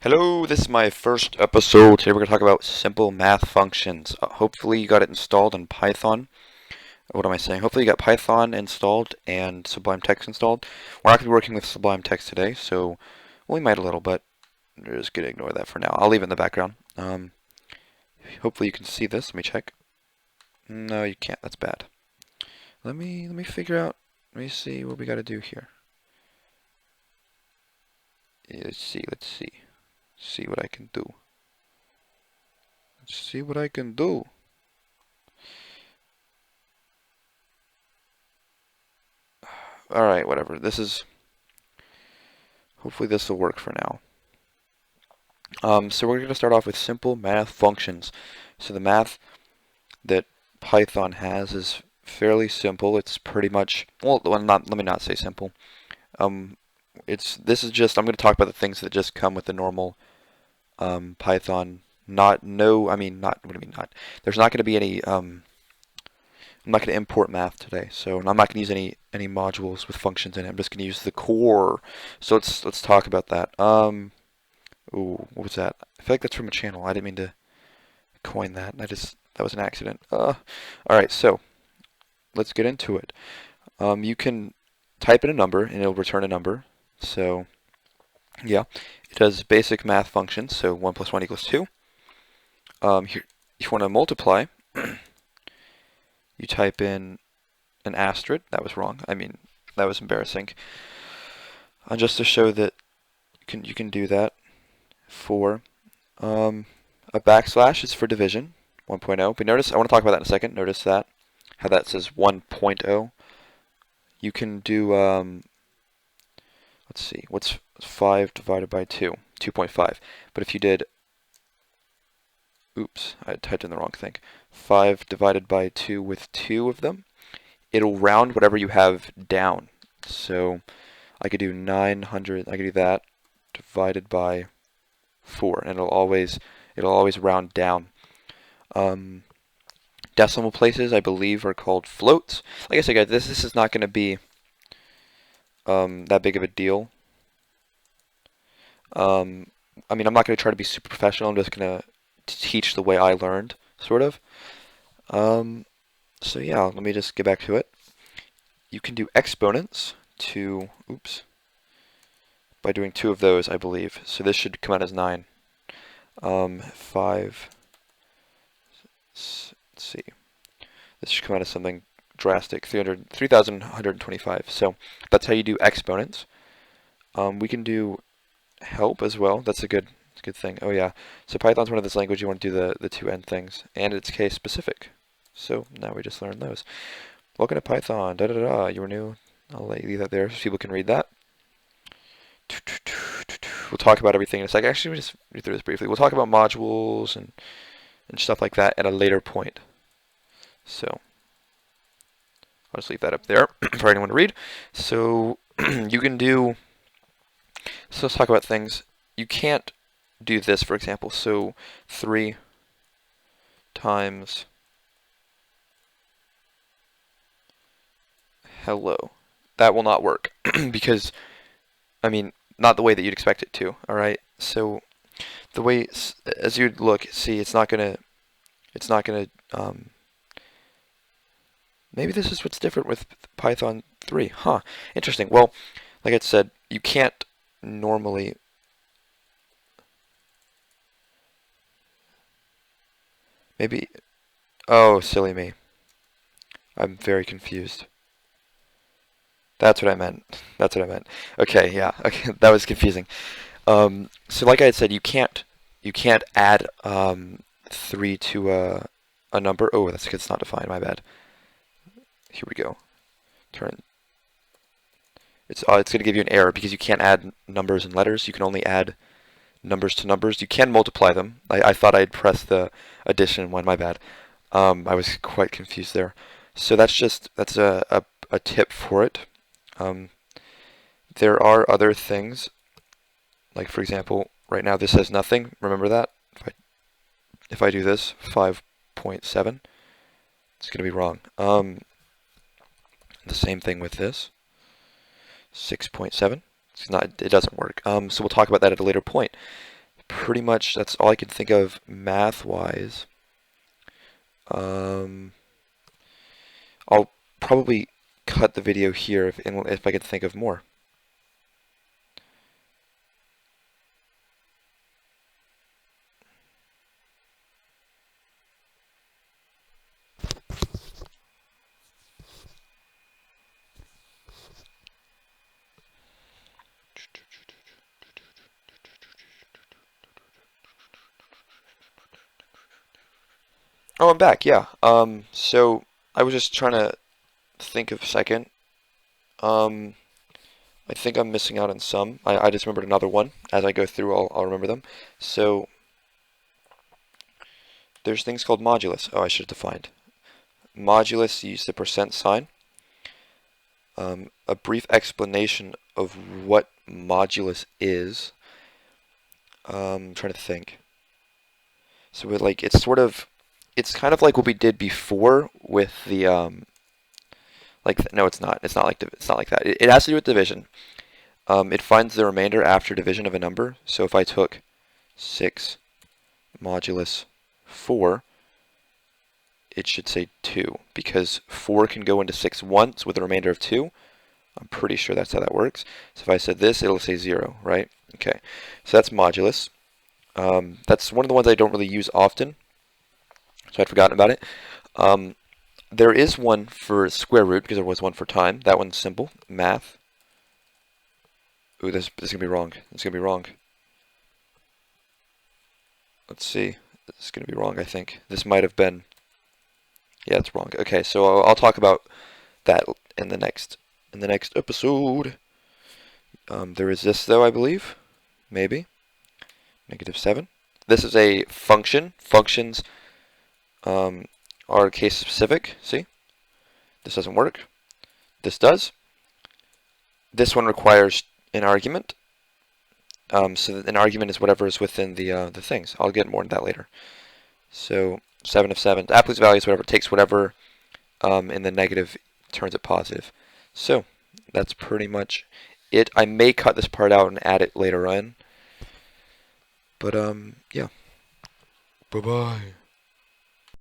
Hello, this is my first episode. Today we're going to talk about simple math functions. Hopefully you got it installed in Python. What am I saying? Hopefully you got Python installed and Sublime Text installed. We're not going to be working with Sublime Text today, so we might a little, but we're just going to ignore that for now. I'll leave it in the background. Hopefully you can see this. Let me check. No, you can't. That's bad. Let me figure out. Let me see what we got to do here. Let's see. See what I can do. Let's see what I can do. Alright, whatever. Hopefully this will work for now. So we're going to start off with simple math functions. So the math that Python has is fairly simple. It's pretty much, well, let me not say simple. I'm going to talk about the things that just come with the normal Python. What do you mean not? There's not going to be any, I'm not going to import math today, so I'm not going to use any modules with functions in it. I'm just going to use the core. So let's talk about that. Ooh, what was that? I feel like that's from a channel. I didn't mean to coin that. That was an accident. All right, so let's get into it. You can type in a number and it'll return a number. So yeah, it does basic math functions. So 1 + 1 = 2. Here, if you want to multiply, you type in an asterisk. That was wrong. That was embarrassing. Just to show that you can do that. 4. A backslash is for division, 1.0. But notice, I want to talk about that in a second. Notice that, how that says 1.0. You can do, let's see, what's 5 divided by 2? 2.5. But if you did, oops, I typed in the wrong thing. 5 divided by 2 with 2 of them, it'll round whatever you have down. So I could do 900, I could do that, divided by 4, and it'll always round down. Decimal places, I believe, are called floats. Like I said, guys, this is not going to be that big of a deal. I'm not going to try to be super professional. I'm just going to teach the way I learned, sort of. So yeah, let me just get back to it. You can do exponents by doing 2 of those, I believe. So this should come out as 9. 5. Let's see. This should come out as something drastic. 3,125. So that's how you do exponents. We can do help as well. That's a good thing. Oh yeah. So Python's one of those languages you want to do the 2 end things, and it's case specific. So now we just learned those. Welcome to Python. You were new. I'll let you leave that there so people can read that. We'll talk about everything in a second. Actually, we just read through this briefly. We'll talk about modules and stuff like that at a later point. So I'll just leave that up there for anyone to read. So you can do. So let's talk about things. You can't do this, for example. So 3 times hello. That will not work because, not the way that you'd expect it to. All right. So the way, as you'd look, see, it's not gonna. Maybe this is what's different with Python 3. Huh. Interesting. Well, like I said, you can't normally. Maybe. Oh, silly me. I'm very confused. That's what I meant. Okay, yeah. Okay, that was confusing. So like I had said, you can't add 3 to a number. Oh, that's because it's not defined. My bad. Here we go. It's going to give you an error because you can't add numbers and letters. You can only add numbers to numbers. You can multiply them. I thought I'd press the addition one. My bad. I was quite confused there. So that's a tip for it. There are other things, like for example, right now this says nothing. Remember that? If I do this, 5.7, it's going to be wrong. The same thing with this, 6.7. It doesn't work. So we'll talk about that at a later point. pretty much that's all I can think of math-wise. I'll probably cut the video here if I can think of more. Oh, I'm back. Yeah. So I was just trying to think of a second. I think I'm missing out on some. I just remembered another one. As I go through, I'll remember them. So there's things called modulus. Oh, I should have defined. Modulus, use the percent sign. A brief explanation of what modulus is. I'm trying to think. So it's kind of like what we did before with the no, it's not. It's not like that. It has to do with division. It finds the remainder after division of a number. So if I took 6 modulus 4, it should say 2 because 4 can go into 6 once with a remainder of 2. I'm pretty sure that's how that works. So if I said this, it'll say 0, right? Okay, so that's modulus. That's one of the ones I don't really use often, so I'd forgotten about it. There is one for square root because there was one for time. That one's simple. Math. Ooh, this is going to be wrong. It's going to be wrong. Let's see. This is going to be wrong, I think. This might have been... Yeah, it's wrong. Okay, so I'll talk about that in the next episode. There is this, though, I believe. Maybe. -7. This is a function. Functions are case specific. See? This doesn't work. This does. This one requires an argument. So an argument is whatever is within the things. I'll get more into that later. So 7 of 7. Absolute value is whatever. It takes whatever in the negative, turns it positive. So that's pretty much it. I may cut this part out and add it later on. But yeah. Bye-bye.